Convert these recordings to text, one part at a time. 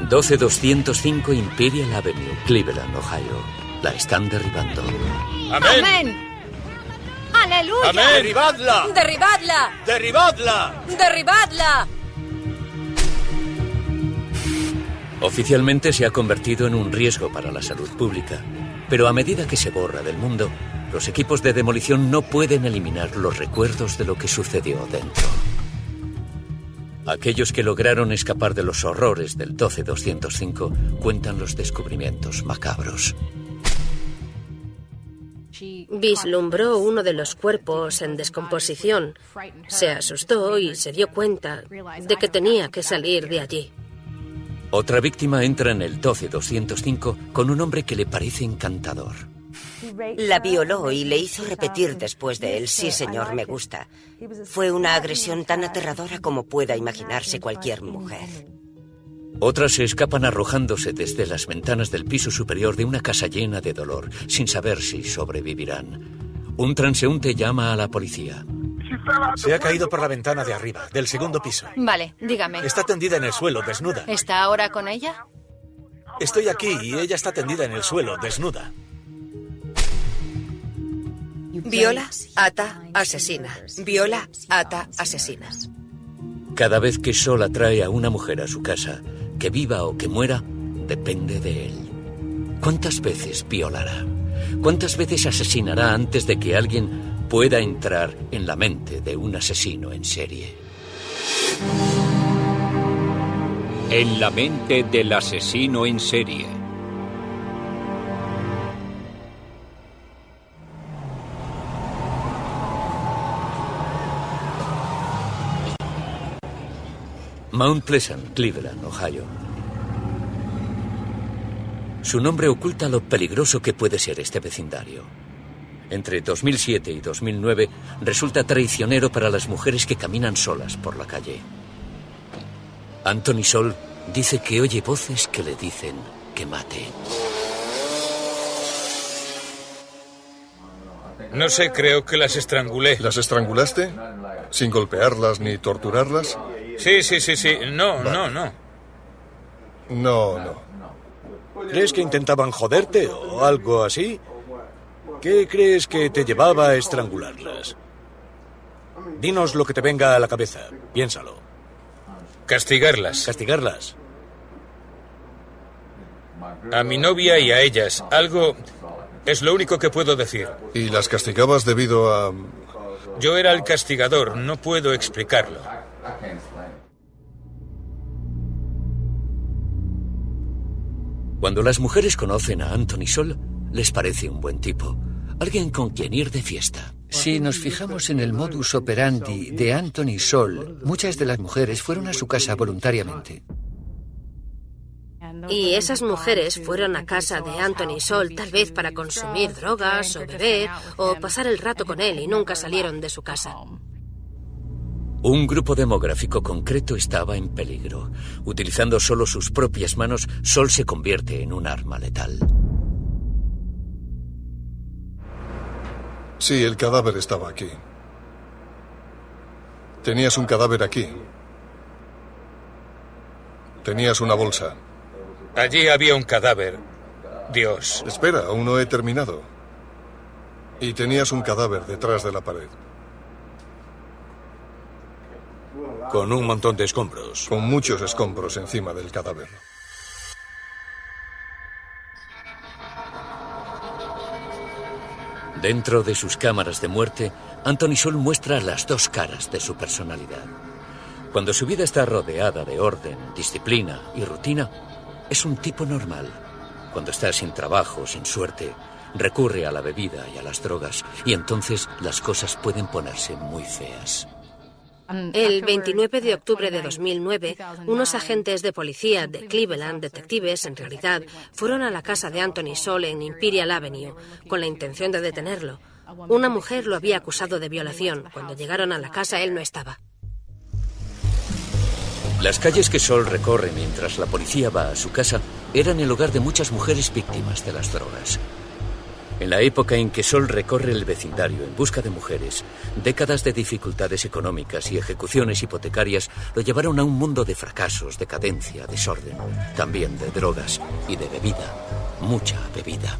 12205 Imperial Avenue, Cleveland, Ohio. La están derribando. ¡Amén! ¡Amén! ¡Aleluya! ¡Amén! ¡Derribadla! ¡Derribadla! ¡Derribadla! ¡Derribadla! Oficialmente se ha convertido en un riesgo para la salud pública, pero a medida que se borra del mundo, los equipos de demolición no pueden eliminar los recuerdos de lo que sucedió dentro. Aquellos que lograron escapar de los horrores del 12205 cuentan los descubrimientos macabros. Vislumbró uno de los cuerpos en descomposición. Se asustó y se dio cuenta de que tenía que salir de allí. Otra víctima entra en el 12205 con un hombre que le parece encantador. La violó y le hizo repetir después de él: sí, señor, me gusta. Fue una agresión tan aterradora como pueda imaginarse cualquier mujer. Otras se escapan arrojándose desde las ventanas del piso superior de una casa llena de dolor, sin saber si sobrevivirán. Un transeúnte llama a la policía. Se ha caído por la ventana de arriba, del segundo piso. Vale, dígame. Está tendida en el suelo, desnuda. ¿Está ahora con ella? Estoy aquí y ella está tendida en el suelo, desnuda. Viola, ata, asesina. Viola, ata, asesina. Cada vez que Sol atrae a una mujer a su casa, que viva o que muera, depende de él. ¿Cuántas veces violará? ¿Cuántas veces asesinará antes de que alguien pueda entrar en la mente de un asesino en serie? En la mente del asesino en serie. Mount Pleasant, Cleveland, Ohio. Su nombre oculta lo peligroso que puede ser este vecindario. Entre 2007 y 2009 resulta traicionero para las mujeres que caminan solas por la calle. Anthony Sol dice que oye voces que le dicen que mate. No sé, creo que las estrangulé. ¿Las estrangulaste? ¿Sin golpearlas ni torturarlas? Sí. No. No. ¿Crees que intentaban joderte o algo así? ¿Qué crees que te llevaba a estrangularlas? Dinos lo que te venga a la cabeza. Piénsalo. Castigarlas. ¿Castigarlas? A mi novia y a ellas. Algo... Es lo único que puedo decir. ¿Y las castigabas debido a...? Yo era el castigador, no puedo explicarlo. Cuando las mujeres conocen a Anthony Sol, les parece un buen tipo. Alguien con quien ir de fiesta. Si nos fijamos en el modus operandi de Anthony Sol, muchas de las mujeres fueron a su casa voluntariamente. Y esas mujeres fueron a casa de Anthony Sol tal vez para consumir drogas o beber o pasar el rato con él y nunca salieron de su casa. Un grupo demográfico concreto estaba en peligro. Utilizando solo sus propias manos, Sol se convierte en un arma letal. Sí, el cadáver estaba aquí. Tenías un cadáver aquí. Tenías una bolsa. Allí había un cadáver. Dios. Espera, aún no he terminado. Y tenías un cadáver detrás de la pared. Con un montón de escombros. Con muchos escombros encima del cadáver. Dentro de sus cámaras de muerte, Anthony Sol muestra las dos caras de su personalidad. Cuando su vida está rodeada de orden, disciplina y rutina, es un tipo normal. Cuando está sin trabajo, sin suerte, recurre a la bebida y a las drogas, y entonces las cosas pueden ponerse muy feas. El 29 de octubre de 2009, unos agentes de policía de Cleveland, detectives en realidad, fueron a la casa de Anthony Sol en Imperial Avenue con la intención de detenerlo. Una mujer lo había acusado de violación. Cuando llegaron a la casa, él no estaba. Las calles que Sol recorre mientras la policía va a su casa eran el hogar de muchas mujeres víctimas de las drogas. En la época en que Sol recorre el vecindario en busca de mujeres, décadas de dificultades económicas y ejecuciones hipotecarias lo llevaron a un mundo de fracasos, decadencia, desorden, también de drogas y de bebida, mucha bebida.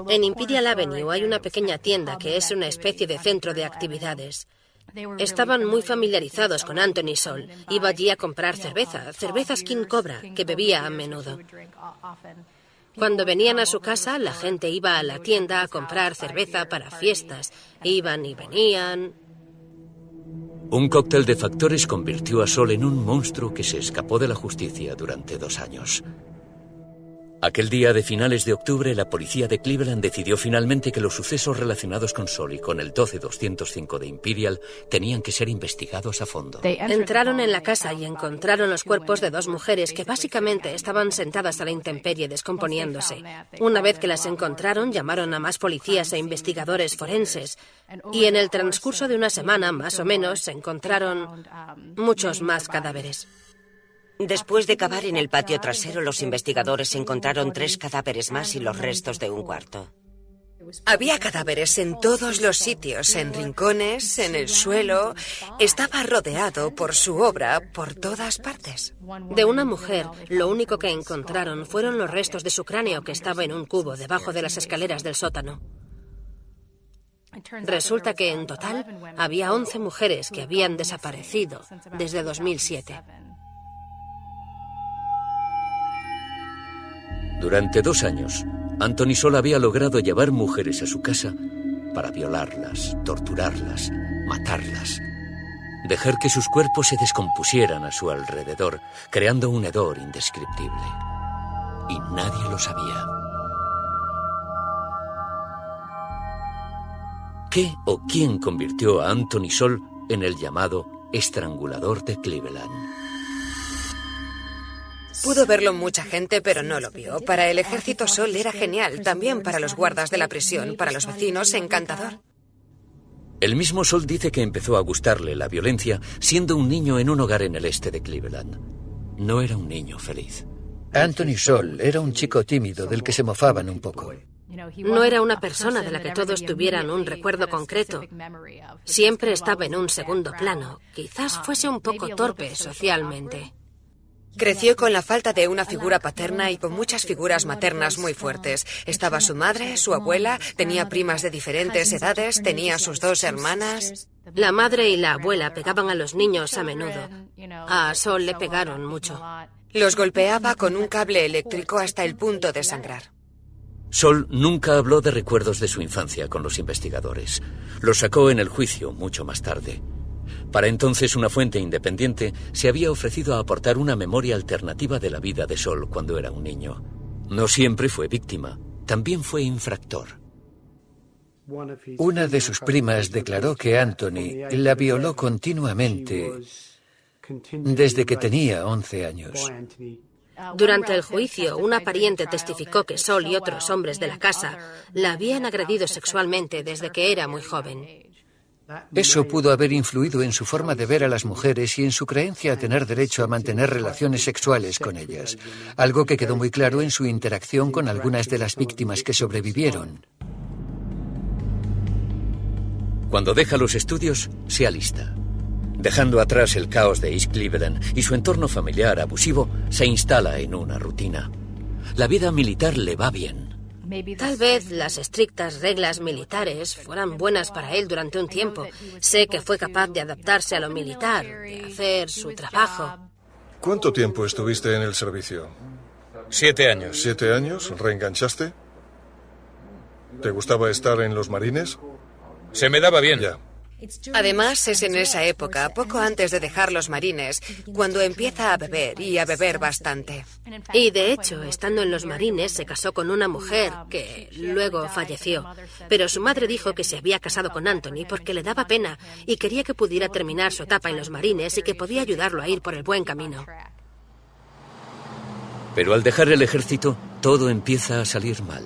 En Imperial Avenue hay una pequeña tienda que es una especie de centro de actividades. Estaban muy familiarizados con Anthony Sol. Iba allí a comprar cerveza King Cobra, que bebía a menudo. Cuando venían a su casa, la gente iba a la tienda a comprar cerveza para fiestas. Iban y venían. Un cóctel de factores convirtió a Sol en un monstruo que se escapó de la justicia durante 2 años. Aquel día de finales de octubre, la policía de Cleveland decidió finalmente que los sucesos relacionados con Sol y con el 12205 de Imperial tenían que ser investigados a fondo. Entraron en la casa y encontraron los cuerpos de 2 mujeres que básicamente estaban sentadas a la intemperie descomponiéndose. Una vez que las encontraron, llamaron a más policías e investigadores forenses y en el transcurso de una semana, más o menos, se encontraron muchos más cadáveres. Después de cavar en el patio trasero, los investigadores encontraron 3 cadáveres más y los restos de un cuarto. Había cadáveres en todos los sitios, en rincones, en el suelo. Estaba rodeado por su obra por todas partes. De una mujer, lo único que encontraron fueron los restos de su cráneo que estaba en un cubo debajo de las escaleras del sótano. Resulta que en total había 11 mujeres que habían desaparecido desde 2007. Durante 2 años, Anthony Sol había logrado llevar mujeres a su casa para violarlas, torturarlas, matarlas, dejar que sus cuerpos se descompusieran a su alrededor, creando un hedor indescriptible. Y nadie lo sabía. ¿Qué o quién convirtió a Anthony Sol en el llamado estrangulador de Cleveland? Pudo verlo mucha gente, pero no lo vio. Para el ejército Sol era genial, también para los guardas de la prisión, para los vecinos, encantador. El mismo Sol dice que empezó a gustarle la violencia siendo un niño en un hogar en el este de Cleveland. No era un niño feliz. Anthony Sol era un chico tímido del que se mofaban un poco. No era una persona de la que todos tuvieran un recuerdo concreto. Siempre estaba en un segundo plano. Quizás fuese un poco torpe socialmente. Creció con la falta de una figura paterna y con muchas figuras maternas muy fuertes. Estaba su madre, su abuela, tenía primas de diferentes edades, tenía sus 2 hermanas. La madre y la abuela pegaban a los niños a menudo. A Sol le pegaron mucho. Los golpeaba con un cable eléctrico hasta el punto de sangrar. Sol nunca habló de recuerdos de su infancia con los investigadores. Los sacó en el juicio mucho más tarde. Para entonces, una fuente independiente se había ofrecido a aportar una memoria alternativa de la vida de Sol cuando era un niño. No siempre fue víctima, también fue infractor. Una de sus primas declaró que Anthony la violó continuamente desde que tenía 11 años. Durante el juicio, una pariente testificó que Sol y otros hombres de la casa la habían agredido sexualmente desde que era muy joven. Eso pudo haber influido en su forma de ver a las mujeres y en su creencia a tener derecho a mantener relaciones sexuales con ellas, algo que quedó muy claro en su interacción con algunas de las víctimas que sobrevivieron. Cuando deja los estudios, se alista. Dejando atrás el caos de East Cleveland y su entorno familiar abusivo, se instala en una rutina. La vida militar le va bien. Tal vez las estrictas reglas militares fueran buenas para él durante un tiempo. Sé que fue capaz de adaptarse a lo militar, de hacer su trabajo. ¿Cuánto tiempo estuviste en el servicio? 7 años. 7 años, ¿reenganchaste? ¿Te gustaba estar en los marines? Se me daba bien. Ya. Además, es en esa época, poco antes de dejar los marines, cuando empieza a beber y a beber bastante. Y de hecho, estando en los marines, se casó con una mujer que luego falleció. Pero su madre dijo que se había casado con Anthony porque le daba pena y quería que pudiera terminar su etapa en los marines y que podía ayudarlo a ir por el buen camino. Pero al dejar el ejército, todo empieza a salir mal.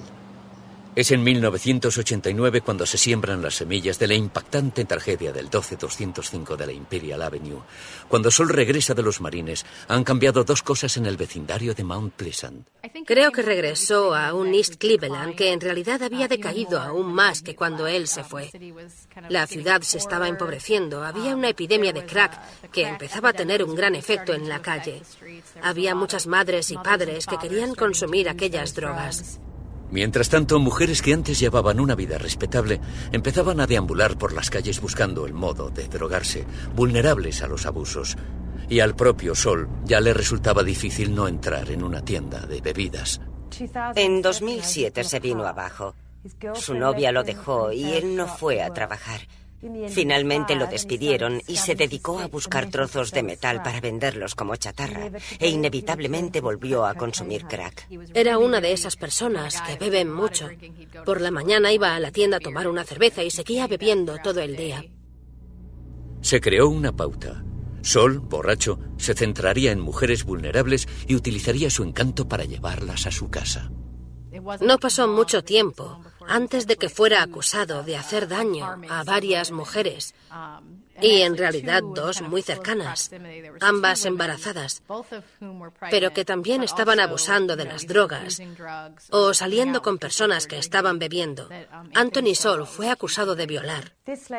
Es en 1989 cuando se siembran las semillas de la impactante tragedia del 12205 de la Imperial Avenue. Cuando Sol regresa de los marines, han cambiado dos cosas en el vecindario de Mount Pleasant. Creo que regresó a un East Cleveland que en realidad había decaído aún más que cuando él se fue. La ciudad se estaba empobreciendo, había una epidemia de crack que empezaba a tener un gran efecto en la calle. Había muchas madres y padres que querían consumir aquellas drogas. Mientras tanto, mujeres que antes llevaban una vida respetable empezaban a deambular por las calles buscando el modo de drogarse, vulnerables a los abusos. Y al propio Sol ya le resultaba difícil no entrar en una tienda de bebidas. En 2007 se vino abajo. Su novia lo dejó y él no fue a trabajar. Finalmente lo despidieron y se dedicó a buscar trozos de metal para venderlos como chatarra, e inevitablemente volvió a consumir crack. Era una de esas personas que beben mucho. Por la mañana iba a la tienda a tomar una cerveza y seguía bebiendo todo el día. Se creó una pauta. Sol, borracho, se centraría en mujeres vulnerables y utilizaría su encanto para llevarlas a su casa. No pasó mucho tiempo antes de que fuera acusado de hacer daño a varias mujeres, y en realidad dos muy cercanas, ambas embarazadas, pero que también estaban abusando de las drogas o saliendo con personas que estaban bebiendo. Anthony Sol fue acusado de violar.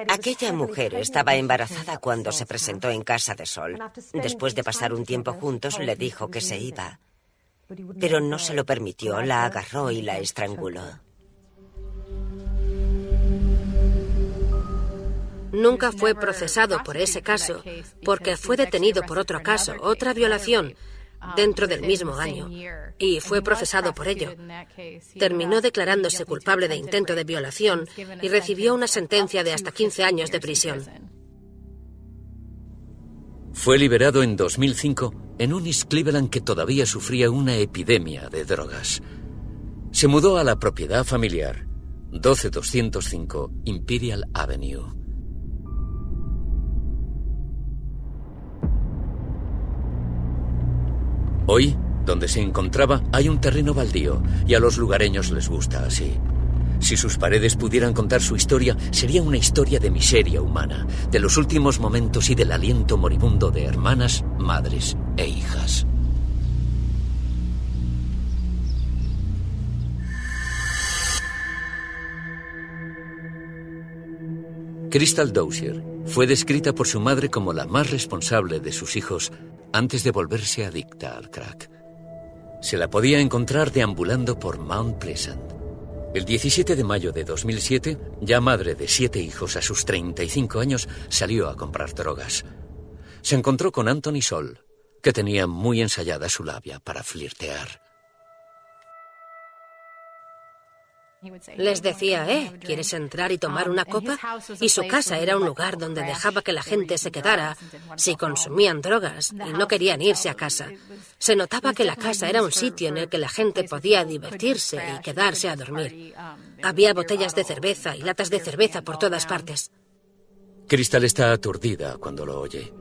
Aquella mujer estaba embarazada cuando se presentó en casa de Sol. Después de pasar un tiempo juntos, le dijo que se iba. Pero no se lo permitió, la agarró y la estranguló. Nunca fue procesado por ese caso, porque fue detenido por otro caso, otra violación, dentro del mismo año, y fue procesado por ello. Terminó declarándose culpable de intento de violación y recibió una sentencia de hasta 15 años de prisión. Fue liberado en 2005 en un East Cleveland que todavía sufría una epidemia de drogas. Se mudó a la propiedad familiar, 12205 Imperial Avenue. Hoy, donde se encontraba, hay un terreno baldío y a los lugareños les gusta así. Si sus paredes pudieran contar su historia, sería una historia de miseria humana, de los últimos momentos y del aliento moribundo de hermanas, madres e hijas. Crystal Dozier fue descrita por su madre como la más responsable de sus hijos antes de volverse adicta al crack. Se la podía encontrar deambulando por Mount Pleasant. El 17 de mayo de 2007, ya madre de 7 hijos a sus 35 años, salió a comprar drogas. Se encontró con Anthony Sol, que tenía muy ensayada su labia para flirtear. Les decía, ¿quieres entrar y tomar una copa? Y su casa era un lugar donde dejaba que la gente se quedara si consumían drogas y no querían irse a casa. Se notaba que la casa era un sitio en el que la gente podía divertirse y quedarse a dormir. Había botellas de cerveza y latas de cerveza por todas partes. Crystal está aturdida cuando lo oye.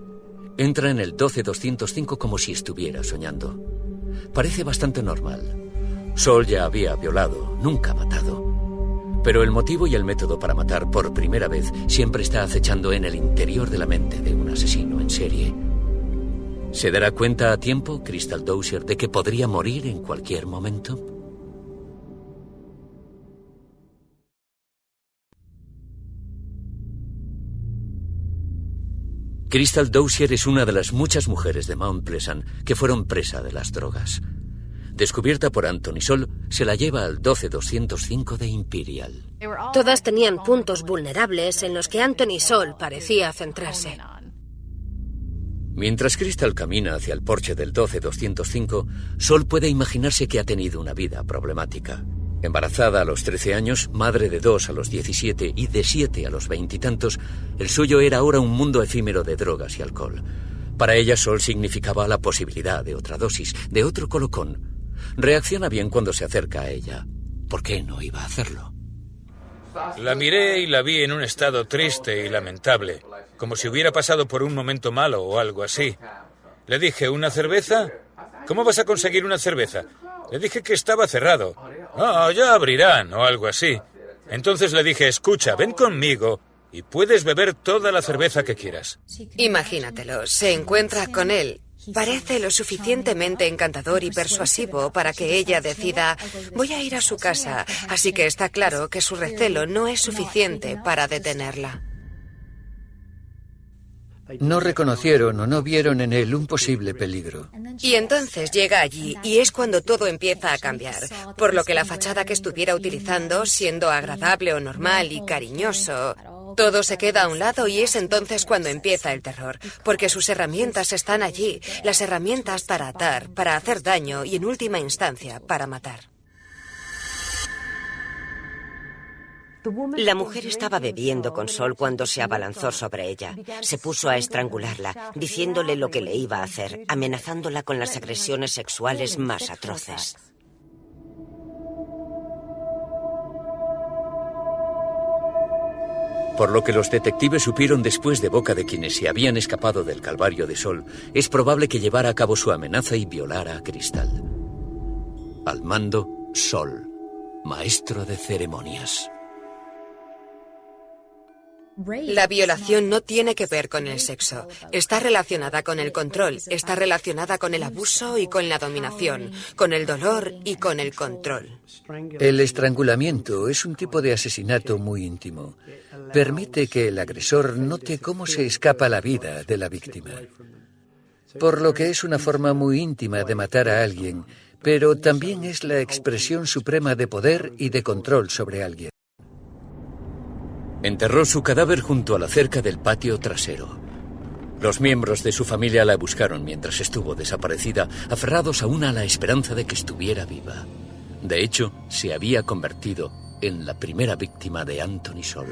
Entra en el 12205 como si estuviera soñando. Parece bastante normal. Sol ya había violado, nunca matado. Pero el motivo y el método para matar por primera vez siempre está acechando en el interior de la mente de un asesino en serie. ¿Se dará cuenta a tiempo, Crystal Dozier, de que podría morir en cualquier momento? Crystal Dozier es una de las muchas mujeres de Mount Pleasant que fueron presa de las drogas. Descubierta por Anthony Sol, se la lleva al 12205 de Imperial. Todas tenían puntos vulnerables en los que Anthony Sol parecía centrarse. Mientras Crystal camina hacia el porche del 12205, Sol puede imaginarse que ha tenido una vida problemática. Embarazada a los 13 años, madre de 2 a los 17 y de 7 a los 20 y tantos, el suyo era ahora un mundo efímero de drogas y alcohol. Para ella, Sol significaba la posibilidad de otra dosis, de otro colocón. Reacciona bien cuando se acerca a ella. ¿Por qué no iba a hacerlo? La miré y la vi en un estado triste y lamentable, como si hubiera pasado por un momento malo o algo así. Le dije, ¿una cerveza? ¿Cómo vas a conseguir una cerveza? Le dije que estaba cerrado. Ah, ya abrirán o algo así. Entonces le dije, escucha, ven conmigo y puedes beber toda la cerveza que quieras. Imagínatelo, se encuentra con él. Parece lo suficientemente encantador y persuasivo para que ella decida, voy a ir a su casa, así que está claro que su recelo no es suficiente para detenerla. No reconocieron o no vieron en él un posible peligro. Y entonces llega allí y es cuando todo empieza a cambiar, por lo que la fachada que estuviera utilizando, siendo agradable o normal y cariñoso, todo se queda a un lado y es entonces cuando empieza el terror, porque sus herramientas están allí, las herramientas para atar, para hacer daño y en última instancia para matar. La mujer estaba bebiendo con Sol cuando se abalanzó sobre ella. Se puso a estrangularla, diciéndole lo que le iba a hacer, amenazándola con las agresiones sexuales más atroces. Por lo que los detectives supieron después de boca de quienes se habían escapado del Calvario de Sol, es probable que llevara a cabo su amenaza y violara a Crystal. Al mando, Sol, maestro de ceremonias. La violación no tiene que ver con el sexo. Está relacionada con el control, está relacionada con el abuso y con la dominación, con el dolor y con el control. El estrangulamiento es un tipo de asesinato muy íntimo. Permite que el agresor note cómo se escapa la vida de la víctima. Por lo que es una forma muy íntima de matar a alguien, pero también es la expresión suprema de poder y de control sobre alguien. Enterró su cadáver junto a la cerca del patio trasero. Los miembros de su familia la buscaron mientras estuvo desaparecida, aferrados aún a la esperanza de que estuviera viva. De hecho, se había convertido en la primera víctima de Anthony Sol.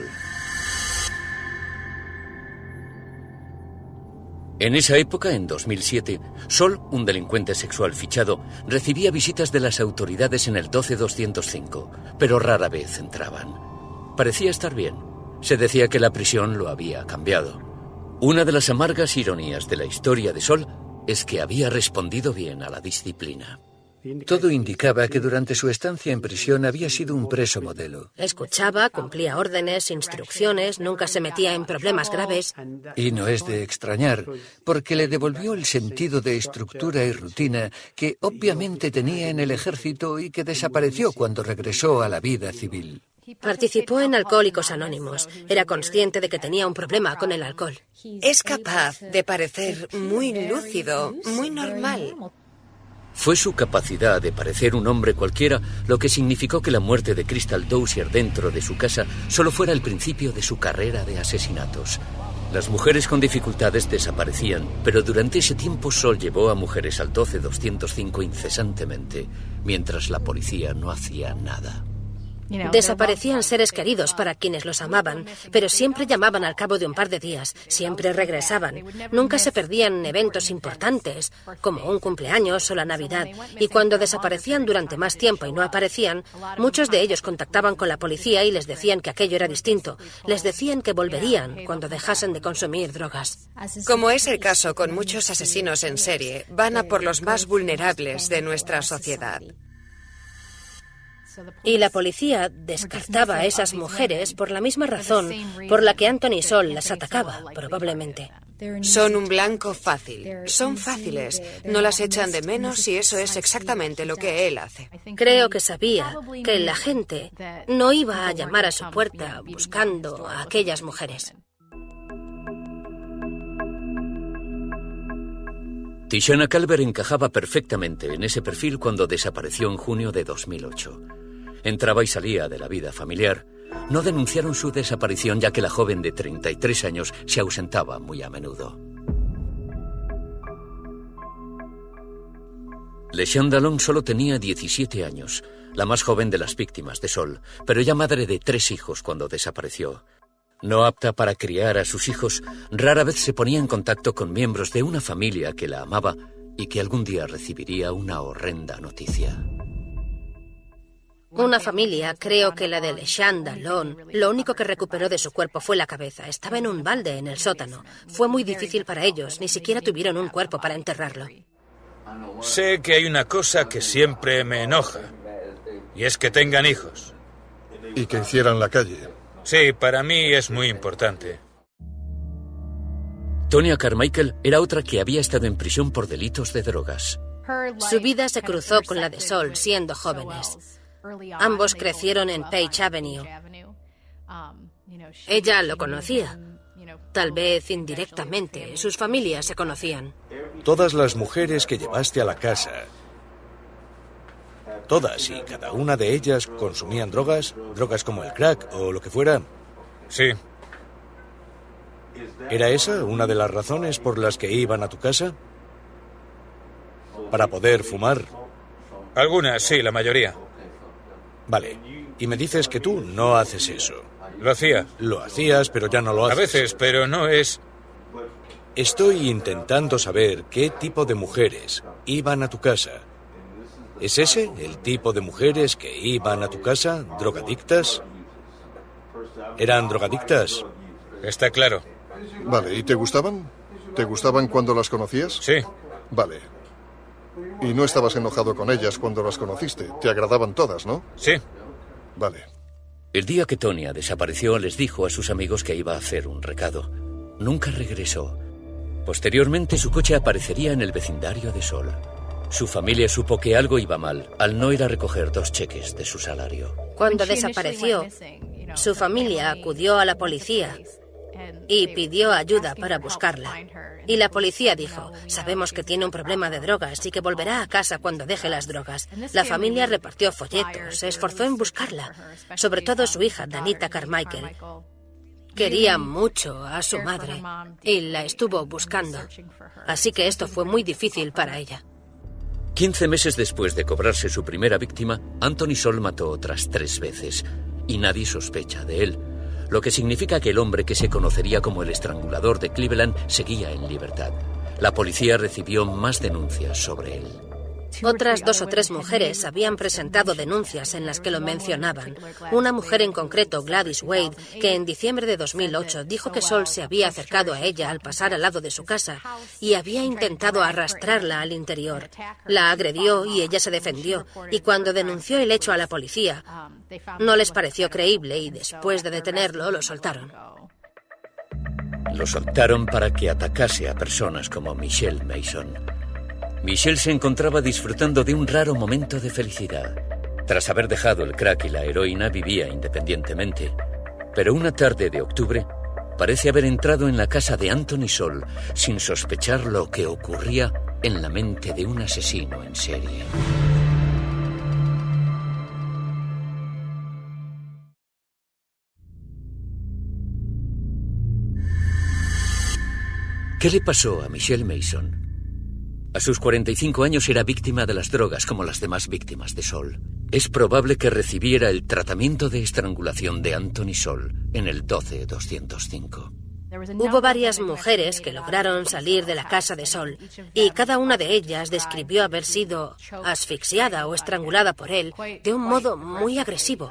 En esa época, en 2007, Sol, un delincuente sexual fichado, recibía visitas de las autoridades en el 12205, pero rara vez entraban. Parecía estar bien. Se decía que la prisión lo había cambiado. Una de las amargas ironías de la historia de Sol es que había respondido bien a la disciplina. Todo indicaba que durante su estancia en prisión había sido un preso modelo. Escuchaba, cumplía órdenes, instrucciones, nunca se metía en problemas graves. Y no es de extrañar, porque le devolvió el sentido de estructura y rutina que obviamente tenía en el ejército y que desapareció cuando regresó a la vida civil. Participó en Alcohólicos Anónimos. Era consciente de que tenía un problema con el alcohol. Es capaz de parecer muy lúcido, muy normal. Fue su capacidad de parecer un hombre cualquiera lo que significó que la muerte de Crystal Dozier dentro de su casa solo fuera el principio de su carrera de asesinatos. Las mujeres con dificultades desaparecían, pero durante ese tiempo Sol llevó a mujeres al 12205 incesantemente, mientras la policía no hacía nada. Desaparecían seres queridos para quienes los amaban, pero siempre llamaban al cabo de un par de días, siempre regresaban. Nunca se perdían en eventos importantes, como un cumpleaños o la Navidad, y cuando desaparecían durante más tiempo y no aparecían, muchos de ellos contactaban con la policía y les decían que aquello era distinto. Les decían que volverían cuando dejasen de consumir drogas. Como es el caso con muchos asesinos en serie, van a por los más vulnerables de nuestra sociedad. Y la policía descartaba a esas mujeres por la misma razón por la que Anthony Sol las atacaba, probablemente. Son un blanco fácil. Son fáciles. No las echan de menos y eso es exactamente lo que él hace. Creo que sabía que la gente no iba a llamar a su puerta buscando a aquellas mujeres. Tishana Calver encajaba perfectamente en ese perfil cuando desapareció en junio de 2008. Entraba y salía de la vida familiar. No denunciaron su desaparición ya que la joven de 33 años se ausentaba muy a menudo. LeSean Long solo tenía 17 años, la más joven de las víctimas de Sol, pero ya madre de 3 hijos cuando desapareció. No apta para criar a sus hijos, rara vez se ponía en contacto con miembros de una familia que la amaba y que algún día recibiría una horrenda noticia. Una familia, creo que la de LeSean Long, lo único que recuperó de su cuerpo fue la cabeza. Estaba en un balde en el sótano. Fue muy difícil para ellos, ni siquiera tuvieron un cuerpo para enterrarlo. Sé que hay una cosa que siempre me enoja, y es que tengan hijos. Y que hicieran la calle. Sí, para mí es muy importante. Tonya Carmichael era otra que había estado en prisión por delitos de drogas. Su vida se cruzó con la de Sol siendo jóvenes. Ambos crecieron en Page Avenue. Ella lo conocía. Tal vez indirectamente, sus familias se conocían. Todas las mujeres que llevaste a la casa, todas y cada una de ellas consumían drogas como el crack o lo que fuera. Sí. ¿Era esa una de las razones por las que iban a tu casa? ¿Para poder fumar? Algunas, sí, la mayoría. Vale. Y me dices que tú no haces eso. Lo hacía. Lo hacías, pero ya no lo haces. A veces, pero no es... Estoy intentando saber qué tipo de mujeres iban a tu casa. ¿Es ese el tipo de mujeres que iban a tu casa? ¿Drogadictas? ¿Eran drogadictas? Está claro. Vale, ¿y te gustaban? ¿Te gustaban cuando las conocías? Sí. Vale. Y no estabas enojado con ellas cuando las conociste. Te agradaban todas, ¿no? Sí. Vale. El día que Tonya desapareció, les dijo a sus amigos que iba a hacer un recado. Nunca regresó. Posteriormente, su coche aparecería en el vecindario de Sol. Su familia supo que algo iba mal al no ir a recoger 2 cheques de su salario. Cuando desapareció, su familia acudió a la policía y pidió ayuda para buscarla. Y la policía dijo, sabemos que tiene un problema de drogas y que volverá a casa cuando deje las drogas. La familia repartió folletos, se esforzó en buscarla, sobre todo su hija, Danita Carmichael. Quería mucho a su madre y la estuvo buscando. Así que esto fue muy difícil para ella. 15 meses después de cobrarse su primera víctima, Anthony Sol mató otras 3 veces y nadie sospecha de él. Lo que significa que el hombre que se conocería como el estrangulador de Cleveland seguía en libertad. La policía recibió más denuncias sobre él. Otras 2 o 3 mujeres habían presentado denuncias en las que lo mencionaban. Una mujer en concreto, Gladys Wade, que en diciembre de 2008 dijo que Sol se había acercado a ella al pasar al lado de su casa y había intentado arrastrarla al interior. La agredió y ella se defendió, y cuando denunció el hecho a la policía, no les pareció creíble y después de detenerlo lo soltaron. Lo soltaron para que atacase a personas como Michelle Mason. Michelle se encontraba disfrutando de un raro momento de felicidad. Tras haber dejado el crack y la heroína, vivía independientemente. Pero una tarde de octubre, parece haber entrado en la casa de Anthony Sol sin sospechar lo que ocurría en la mente de un asesino en serie. ¿Qué le pasó a Michelle Mason? A sus 45 años era víctima de las drogas como las demás víctimas de Sol. Es probable que recibiera el tratamiento de estrangulación de Anthony Sol en el 12205. Hubo varias mujeres que lograron salir de la casa de Sol y cada una de ellas describió haber sido asfixiada o estrangulada por él de un modo muy agresivo.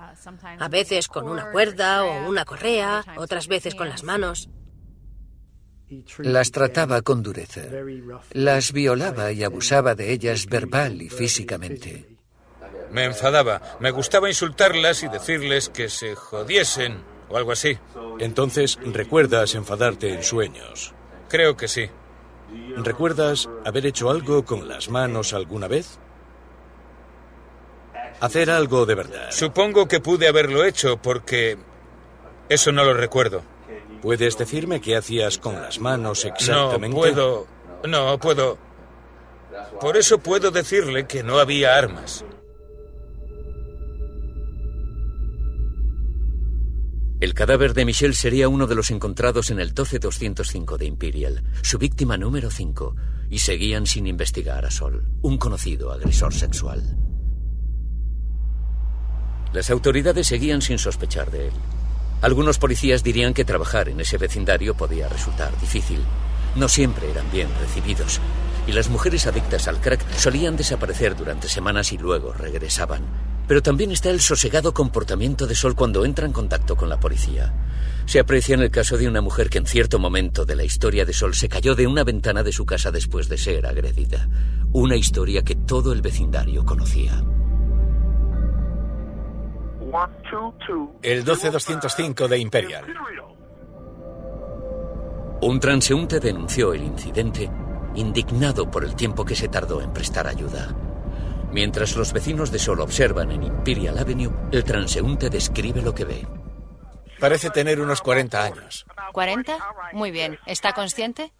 A veces con una cuerda o una correa, otras veces con las manos. Las trataba con dureza. Las violaba y abusaba de ellas verbal y físicamente. Me enfadaba. Me gustaba insultarlas y decirles que se jodiesen o algo así. Entonces, ¿recuerdas enfadarte en sueños? Creo que sí. ¿Recuerdas haber hecho algo con las manos alguna vez? Hacer algo de verdad. Supongo que pude haberlo hecho porque eso no lo recuerdo. ¿Puedes decirme qué hacías con las manos exactamente? No puedo. Por eso puedo decirle que no había armas. El cadáver de Michelle sería uno de los encontrados en el 12205 de Imperial, su víctima número 5, y seguían sin investigar a Sol, un conocido agresor sexual. Las autoridades seguían sin sospechar de él. Algunos policías dirían que trabajar en ese vecindario podía resultar difícil. No siempre eran bien recibidos, y las mujeres adictas al crack solían desaparecer durante semanas y luego regresaban. Pero también está el sosegado comportamiento de Sol cuando entra en contacto con la policía. Se aprecia en el caso de una mujer que en cierto momento de la historia de Sol se cayó de una ventana de su casa después de ser agredida. Una historia que todo el vecindario conocía. El 12205 de Imperial. Un transeúnte denunció el incidente, indignado por el tiempo que se tardó en prestar ayuda. Mientras los vecinos de Sol observan en Imperial Avenue, el transeúnte describe lo que ve. Parece tener unos 40 años. ¿40? Muy bien. ¿Está consciente?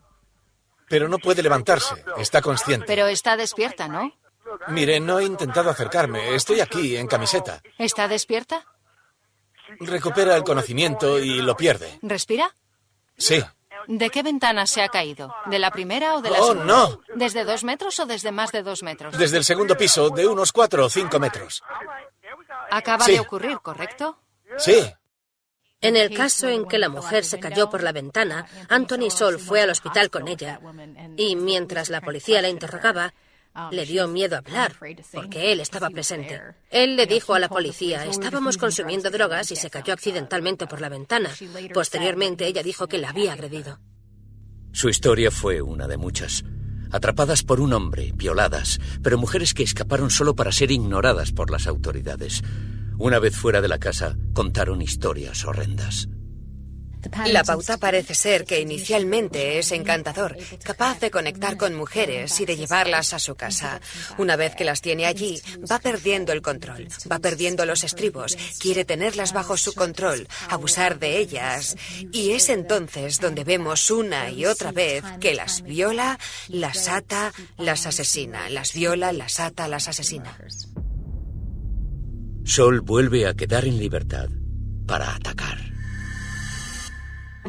Pero no puede levantarse. Está consciente. Pero está despierta, ¿no? Mire, no he intentado acercarme. Estoy aquí, en camiseta. ¿Está despierta? Recupera el conocimiento y lo pierde. ¿Respira? Sí. ¿De qué ventana se ha caído? ¿De la primera o de la segunda? ¡Oh, no! ¿Desde 2 metros o desde más de 2 metros? Desde el segundo piso, de unos 4 o 5 metros. Acaba de ocurrir, ¿correcto? Sí. En el caso en que la mujer se cayó por la ventana, Anthony Sol fue al hospital con ella y mientras la policía la interrogaba, le dio miedo hablar porque él estaba presente. Él le dijo a la policía, estábamos consumiendo drogas y se cayó accidentalmente por la ventana. Posteriormente ella dijo que la había agredido. Su historia fue una de muchas. Atrapadas por un hombre, violadas, pero mujeres que escaparon solo para ser ignoradas por las autoridades. Una vez fuera de la casa, contaron historias horrendas. La pauta parece ser que inicialmente es encantador, capaz de conectar con mujeres y de llevarlas a su casa. Una vez que las tiene allí, va perdiendo el control, va perdiendo los estribos, quiere tenerlas bajo su control, abusar de ellas. Y es entonces donde vemos una y otra vez que las viola, las ata, las asesina, las viola, las ata, las asesina. Sol vuelve a quedar en libertad para atacar.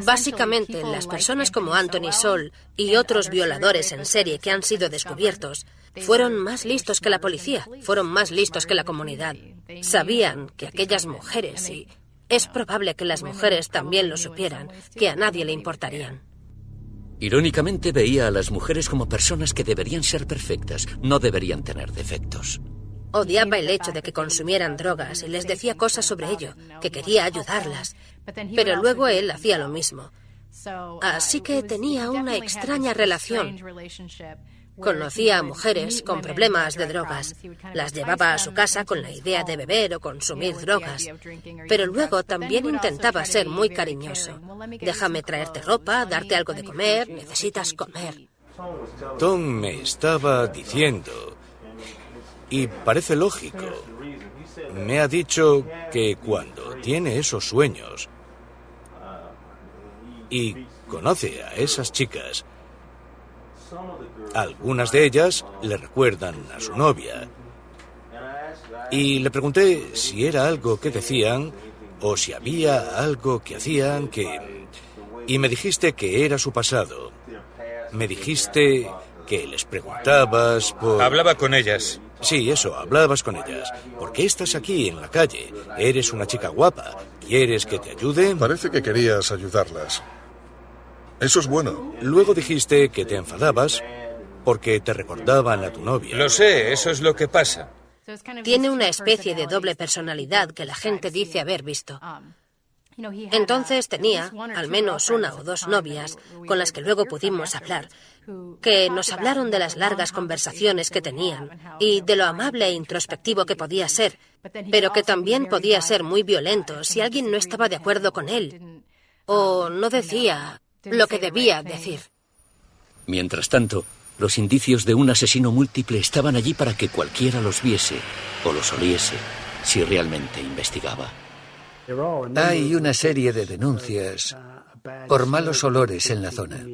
Básicamente, las personas como Anthony Sol y otros violadores en serie que han sido descubiertos fueron más listos que la policía, fueron más listos que la comunidad. Sabían que aquellas mujeres, y es probable que las mujeres también lo supieran, que a nadie le importarían. Irónicamente veía a las mujeres como personas que deberían ser perfectas, no deberían tener defectos. Odiaba el hecho de que consumieran drogas y les decía cosas sobre ello, que quería ayudarlas. Pero luego él hacía lo mismo. Así que tenía una extraña relación. Conocía a mujeres con problemas de drogas. Las llevaba a su casa con la idea de beber o consumir drogas. Pero luego también intentaba ser muy cariñoso. Déjame traerte ropa, darte algo de comer, necesitas comer. Tom me estaba diciendo, y parece lógico, me ha dicho que cuando tiene esos sueños y conoce a esas chicas, algunas de ellas le recuerdan a su novia. Y le pregunté si era algo que decían o si había algo que hacían que... Y me dijiste que era su pasado. Me dijiste que les preguntabas por... Hablaba con ellas. Sí, eso, hablabas con ellas. ¿Por qué estás aquí en la calle? Eres una chica guapa. ¿Quieres que te ayude? Parece que querías ayudarlas. Eso es bueno. Luego dijiste que te enfadabas porque te recordaban a tu novia. Lo sé, eso es lo que pasa. Tiene una especie de doble personalidad que la gente dice haber visto. Entonces tenía al menos una o dos novias con las que luego pudimos hablar, que nos hablaron de las largas conversaciones que tenían y de lo amable e introspectivo que podía ser, pero que también podía ser muy violento si alguien no estaba de acuerdo con él o no decía lo que debía decir. Mientras tanto, los indicios de un asesino múltiple estaban allí para que cualquiera los viese o los oliese si realmente investigaba. Hay una serie de denuncias por malos olores en la zona.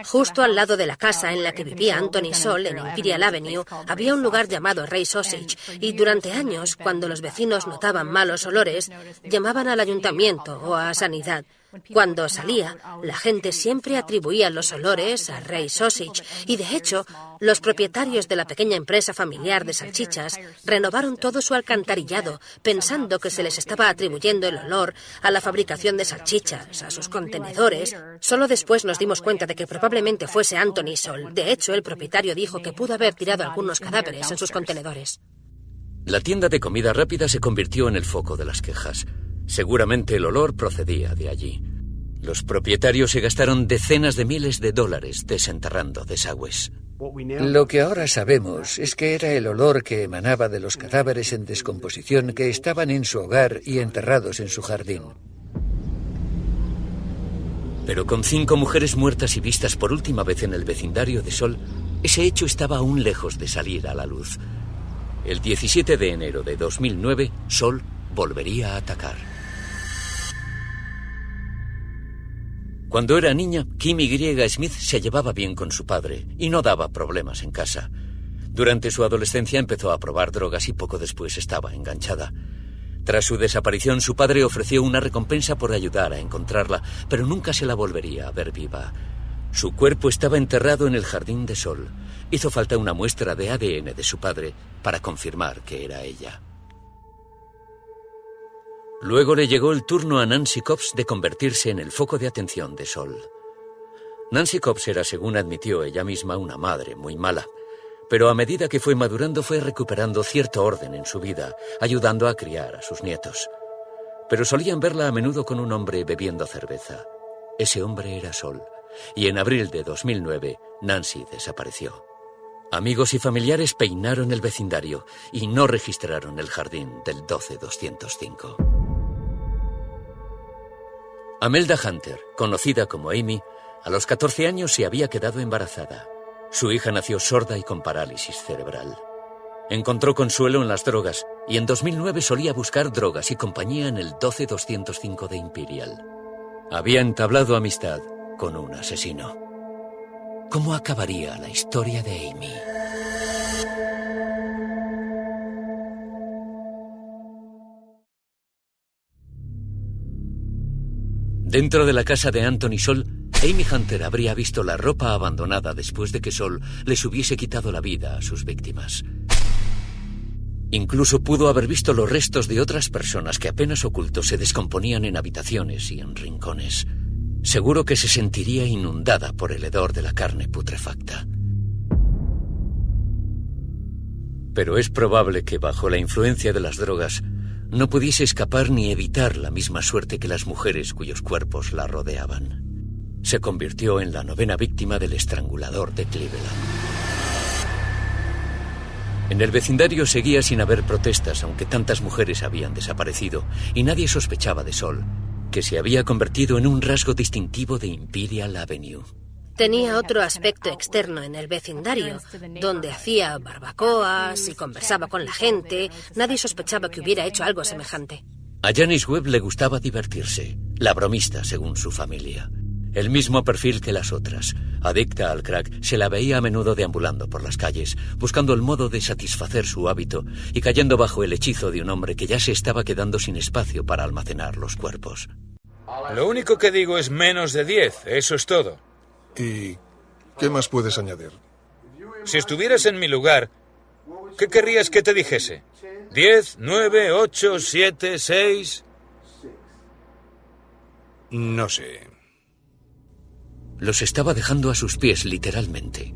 Justo al lado de la casa en la que vivía Anthony Sol, en Imperial Avenue, había un lugar llamado Ray Sausage, y durante años, cuando los vecinos notaban malos olores, llamaban al ayuntamiento o a Sanidad. Cuando salía, la gente siempre atribuía los olores a Ray Sausage, y de hecho, los propietarios de la pequeña empresa familiar de salchichas renovaron todo su alcantarillado, pensando que se les estaba atribuyendo el olor a la fabricación de salchichas, a sus contenedores. Solo después nos dimos cuenta de que probablemente fuese Anthony Sol. De hecho, el propietario dijo que pudo haber tirado algunos cadáveres en sus contenedores. La tienda de comida rápida se convirtió en el foco de las quejas. Seguramente el olor procedía de allí. Los propietarios se gastaron decenas de miles de dólares desenterrando desagües. Lo que ahora sabemos es que era el olor que emanaba de los cadáveres en descomposición que estaban en su hogar y enterrados en su jardín. Pero con 5 mujeres muertas y vistas por última vez en el vecindario de Sol, ese hecho estaba aún lejos de salir a la luz. El 17 de enero de 2009, Sol volvería a atacar. Cuando era niña, Kim Y. Smith se llevaba bien con su padre y no daba problemas en casa. Durante su adolescencia empezó a probar drogas y poco después estaba enganchada. Tras su desaparición, su padre ofreció una recompensa por ayudar a encontrarla, pero nunca se la volvería a ver viva. Su cuerpo estaba enterrado en el jardín de Sol. Hizo falta una muestra de ADN de su padre para confirmar que era ella. Luego le llegó el turno a Nancy Cobbs de convertirse en el foco de atención de Sol. Nancy Cobbs era, según admitió ella misma, una madre muy mala. Pero a medida que fue madurando fue recuperando cierto orden en su vida, ayudando a criar a sus nietos. Pero solían verla a menudo con un hombre bebiendo cerveza. Ese hombre era Sol, y en abril de 2009 Nancy desapareció. Amigos y familiares peinaron el vecindario y no registraron el jardín del 12205. Amelda Hunter, conocida como Amy, a los 14 años se había quedado embarazada. Su hija nació sorda y con parálisis cerebral. Encontró consuelo en las drogas y en 2009 solía buscar drogas y compañía en el 12205 de Imperial. Había entablado amistad con un asesino. ¿Cómo acabaría la historia de Amy? Dentro de la casa de Anthony Sol, Amy Hunter habría visto la ropa abandonada después de que Sol les hubiese quitado la vida a sus víctimas. Incluso pudo haber visto los restos de otras personas que apenas ocultos se descomponían en habitaciones y en rincones. Seguro que se sentiría inundada por el hedor de la carne putrefacta. Pero es probable que bajo la influencia de las drogas no pudiese escapar ni evitar la misma suerte que las mujeres cuyos cuerpos la rodeaban. Se convirtió en la 9ª víctima del estrangulador de Cleveland. En el vecindario seguía sin haber protestas, aunque tantas mujeres habían desaparecido, y nadie sospechaba de Sol, que se había convertido en un rasgo distintivo de Imperial Avenue. Tenía otro aspecto externo en el vecindario, donde hacía barbacoas y conversaba con la gente. Nadie sospechaba que hubiera hecho algo semejante. A Janice Webb le gustaba divertirse, la bromista según su familia. El mismo perfil que las otras. Adicta al crack, se la veía a menudo deambulando por las calles, buscando el modo de satisfacer su hábito y cayendo bajo el hechizo de un hombre que ya se estaba quedando sin espacio para almacenar los cuerpos. Lo único que digo es menos de 10, eso es todo. ¿Y qué más puedes añadir? Si estuvieras en mi lugar, ¿qué querrías que te dijese? ¿10, 9, 8, 7, 6? No sé. Los estaba dejando a sus pies, literalmente.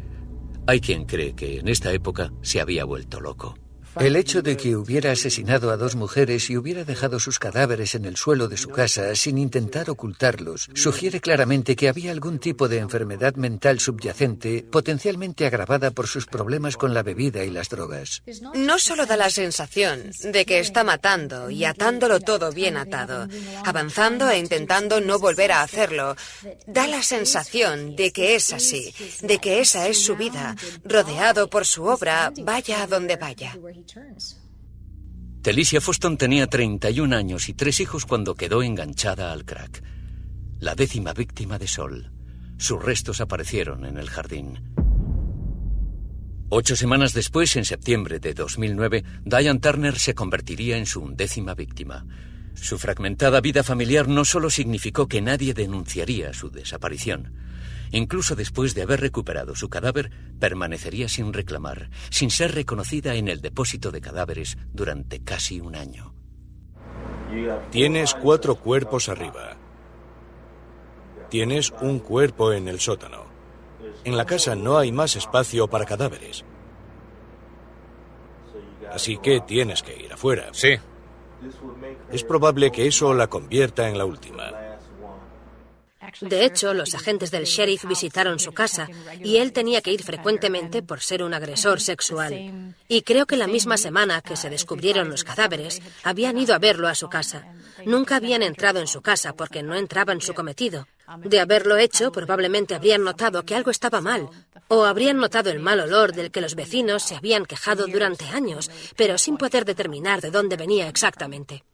Hay quien cree que en esta época se había vuelto loco. El hecho de que hubiera asesinado a 2 mujeres y hubiera dejado sus cadáveres en el suelo de su casa sin intentar ocultarlos sugiere claramente que había algún tipo de enfermedad mental subyacente potencialmente agravada por sus problemas con la bebida y las drogas. No solo da la sensación de que está matando y atándolo todo bien atado, avanzando e intentando no volver a hacerlo. Da la sensación de que es así, de que esa es su vida, rodeado por su obra, vaya a donde vaya. Telicia Foston tenía 31 años y 3 hijos cuando quedó enganchada al crack. La 10ª víctima de Sol. Sus restos aparecieron en el jardín. 8 semanas después, en septiembre de 2009, Diane Turner se convertiría en su 11ª víctima. Su fragmentada vida familiar no solo significó que nadie denunciaría su desaparición. Incluso después de haber recuperado su cadáver, permanecería sin reclamar, sin ser reconocida en el depósito de cadáveres durante casi un año. Tienes 4 cuerpos arriba. Tienes un cuerpo en el sótano. En la casa no hay más espacio para cadáveres. Así que tienes que ir afuera. Sí. Es probable que eso la convierta en la última. De hecho, los agentes del sheriff visitaron su casa y él tenía que ir frecuentemente por ser un agresor sexual. Y creo que la misma semana que se descubrieron los cadáveres, habían ido a verlo a su casa. Nunca habían entrado en su casa porque no entraba en su cometido. De haberlo hecho, probablemente habrían notado que algo estaba mal, o habrían notado el mal olor del que los vecinos se habían quejado durante años, pero sin poder determinar de dónde venía exactamente.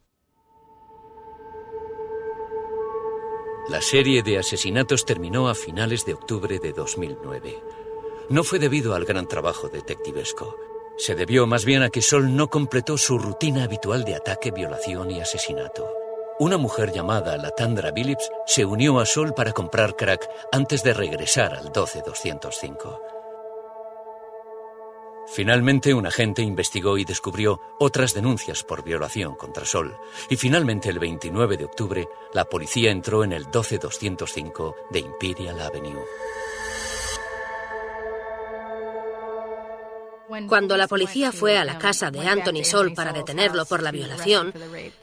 La serie de asesinatos terminó a finales de octubre de 2009. No fue debido al gran trabajo detectivesco. Se debió más bien a que Sol no completó su rutina habitual de ataque, violación y asesinato. Una mujer llamada Latandra Billups se unió a Sol para comprar crack antes de regresar al 12205. Finalmente, un agente investigó y descubrió otras denuncias por violación contra Sol. Y finalmente, el 29 de octubre, la policía entró en el 12205 de Imperial Avenue. Cuando la policía fue a la casa de Anthony Sol para detenerlo por la violación,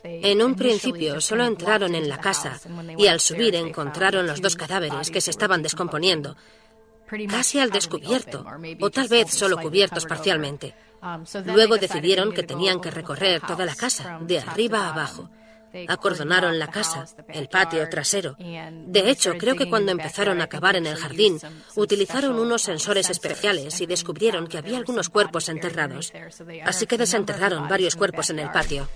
en un principio solo entraron en la casa y al subir encontraron los 2 cadáveres que se estaban descomponiendo, casi al descubierto, o tal vez solo cubiertos parcialmente. Luego decidieron que tenían que recorrer toda la casa, de arriba a abajo. Acordonaron la casa, el patio trasero. De hecho, creo que cuando empezaron a cavar en el jardín, utilizaron unos sensores especiales y descubrieron que había algunos cuerpos enterrados. Así que desenterraron varios cuerpos en el patio.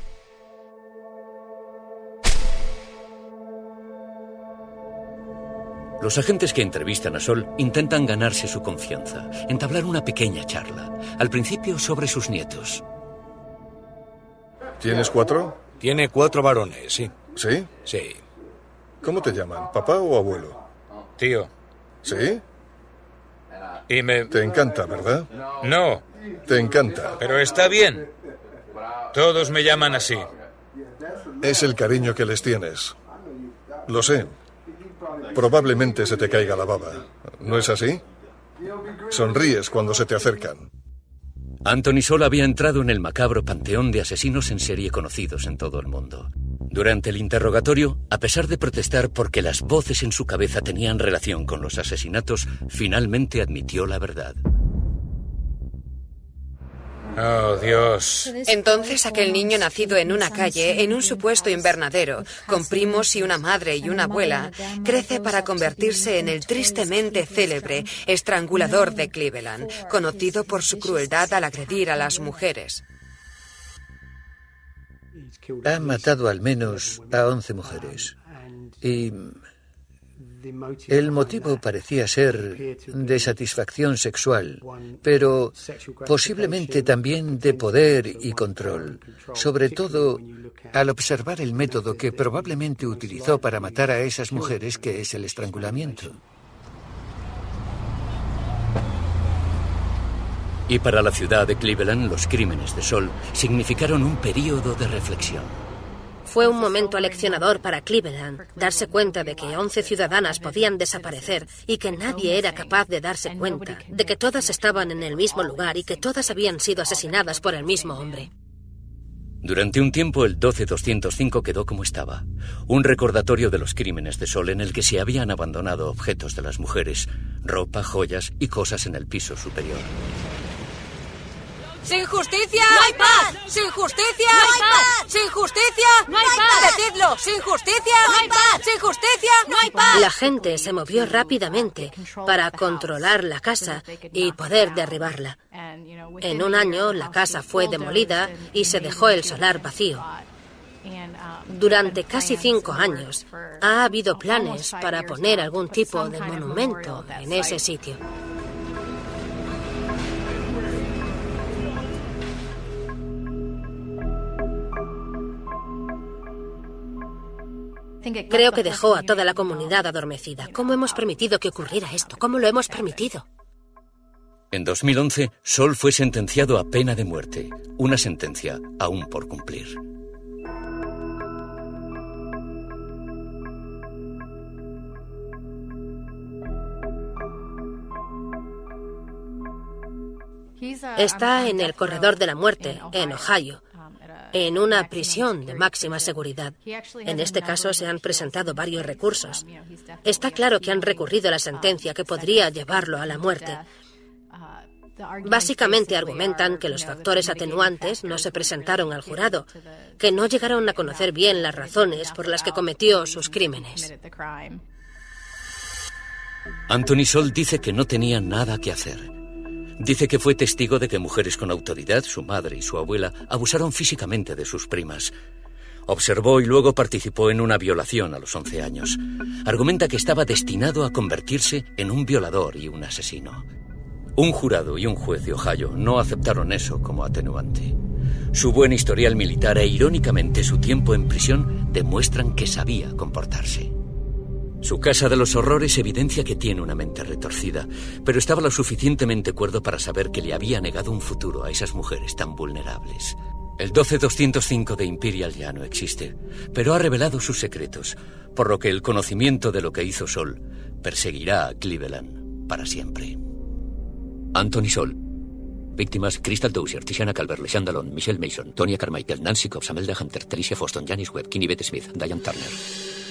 Los agentes que entrevistan a Sol intentan ganarse su confianza, entablar una pequeña charla, al principio sobre sus nietos. ¿Tienes 4? Tiene 4 varones, sí. ¿Sí? Sí. ¿Cómo te llaman? ¿Papá o abuelo? Tío. ¿Sí? Y me... Te encanta, ¿verdad? No. Te encanta. Pero está bien. Todos me llaman así. Es el cariño que les tienes. Lo sé. Probablemente se te caiga la baba. ¿No es así? Sonríes cuando se te acercan. Anthony Sol había entrado en el macabro panteón de asesinos en serie conocidos en todo el mundo. Durante el interrogatorio, a pesar de protestar porque las voces en su cabeza tenían relación con los asesinatos, finalmente admitió la verdad. Oh, Dios. Entonces aquel niño nacido en una calle, en un supuesto invernadero, con primos y una madre y una abuela, crece para convertirse en el tristemente célebre estrangulador de Cleveland, conocido por su crueldad al agredir a las mujeres. Ha matado al menos a 11 mujeres. Y el motivo parecía ser de satisfacción sexual, pero posiblemente también de poder y control, sobre todo al observar el método que probablemente utilizó para matar a esas mujeres, que es el estrangulamiento. Y para la ciudad de Cleveland, los crímenes de Sol significaron un período de reflexión. Fue un momento aleccionador para Cleveland, darse cuenta de que 11 ciudadanas podían desaparecer y que nadie era capaz de darse cuenta de que todas estaban en el mismo lugar y que todas habían sido asesinadas por el mismo hombre. Durante un tiempo, el 12205 quedó como estaba. Un recordatorio de los crímenes de Sol en el que se habían abandonado objetos de las mujeres, ropa, joyas y cosas en el piso superior. ¡Sin justicia! ¡No hay paz! ¡Sin justicia! ¡No hay paz! ¡Sin justicia! ¡No hay paz! ¡Decidlo! ¡Sin justicia! ¡No hay paz! ¡Sin justicia! ¡No hay paz! La gente se movió rápidamente para controlar la casa y poder derribarla. En un año, la casa fue demolida y se dejó el solar vacío. Durante casi 5 años, ha habido planes para poner algún tipo de monumento en ese sitio. Creo que dejó a toda la comunidad adormecida. ¿Cómo hemos permitido que ocurriera esto? ¿Cómo lo hemos permitido? En 2011, Sol fue sentenciado a pena de muerte, una sentencia aún por cumplir. Está en el corredor de la muerte, en Ohio. en una prisión de máxima seguridad. En este caso se han presentado varios recursos. Está claro que han recurrido a la sentencia que podría llevarlo a la muerte. Básicamente argumentan que los factores atenuantes no se presentaron al jurado, que no llegaron a conocer bien las razones por las que cometió sus crímenes. Anthony Soll dice que no tenía nada que hacer. Dice que fue testigo de que mujeres con autoridad, su madre y su abuela, abusaron físicamente de sus primas. Observó y luego participó en una violación a los 11 años. Argumenta que estaba destinado a convertirse en un violador y un asesino. Un jurado y un juez de Ohio no aceptaron eso como atenuante. Su buen historial militar e, irónicamente, su tiempo en prisión demuestran que sabía comportarse. Su casa de los horrores evidencia que tiene una mente retorcida, pero estaba lo suficientemente cuerdo para saber que le había negado un futuro a esas mujeres tan vulnerables. El 12205 de Imperial ya no existe, pero ha revelado sus secretos, por lo que el conocimiento de lo que hizo Soll perseguirá a Cleveland para siempre. Anthony Soll. Víctimas: Crystal Dozier, Tiziana Calver, Leshanda Michelle Mason, Tonya Carmichael, Nancy Cobbs, Amelda Hunter, Tricia Foston, Janice Webb, Kinney Bette Smith, Diane Turner.